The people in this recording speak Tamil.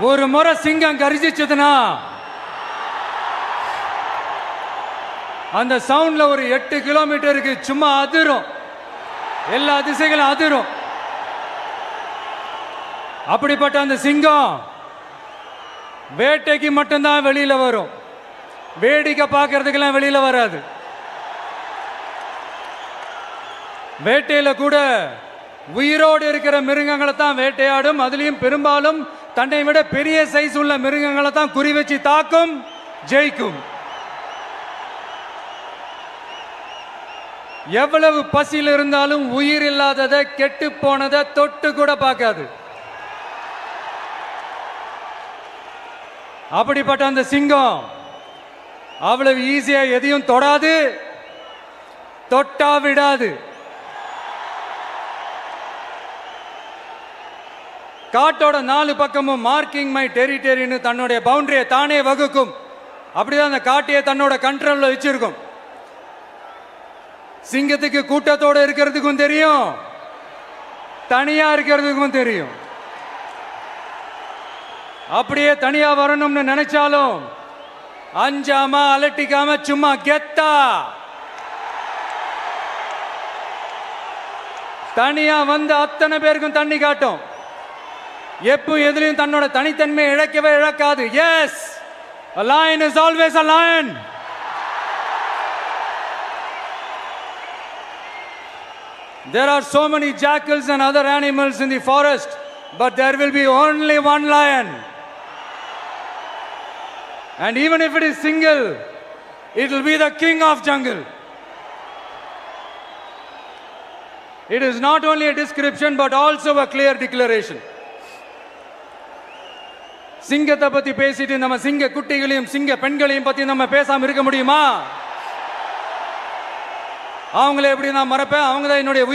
ஒரு முறை சிங்கம் கரிச்சிச்சதுன்னா அந்த சவுண்ட்ல ஒரு 8 கிலோமீட்டருக்கு சும்மா அதிரும், எல்லா திசைகளும் அதிரும். அப்படிப்பட்ட அந்த சிங்கம் வேட்டைக்கு மட்டும்தான் வெளியில வரும், வேடிக்கை பார்க்கறதுக்கெல்லாம் வெளியில வராது. வேட்டையில கூட உயிரோடு இருக்கிற மிருகங்களை தான் வேட்டையாடும். அதுலயும் பெரும்பாலும் தன்னை விட பெரிய சைஸ் உள்ள மிருகங்களை தான் குறி வச்சு தாக்கும், ஜெயிக்கும். எவ்வளவு பசியில் இருந்தாலும் உயிர் இல்லாததை, கெட்டு போனதை தொட்டு கூட பார்க்காது. அப்படிப்பட்ட அந்த சிங்கம் அவ்வளவு ஈஸியா எதையும் தொடாது, தொட்டா விடாது. காட்டோட 4 பக்கமும் மார்க்கிங் மை டெரிட்டரின்னு தன்னுடைய பவுண்டரியை தானே வகுக்கும். அப்படிதான் அந்த காட்டையே தன்னோட கண்ட்ரோல்ல வச்சிருக்கும். சிங்கத்துக்கு கூட்டத்தோட இருக்கிறதுக்கும் தெரியும், தனியா இருக்கிறதுக்கும் தெரியும். அப்படியே தனியா வரணும்னு நினைச்சாலும் அஞ்சாம அலட்டிக்காம சும்மா கெத்தா தனியா வந்து அத்தனை பேருக்கும் தண்ணி காட்டும். எப்போ எதிலையும் தன்னோட தனித்தன்மையை இழக்கவே இழக்காது. Yes, a lion is always a lion. There are so many jackals and other animals in the forest, but there will be only one lion. And even if it is single, it will be the king of jungle. It is not only a description but also a clear declaration. சிங்கத்தை பத்தி பேசிட்டு நம்ம சிங்க குட்டிகளையும் சிங்க பெண்களையும் பத்தி நம்ம பேசாம இருக்க முடியுமா? அவங்கள எப்படி நான் மறப்பேன்? அவங்க தான் என்னுடைய உயிர்.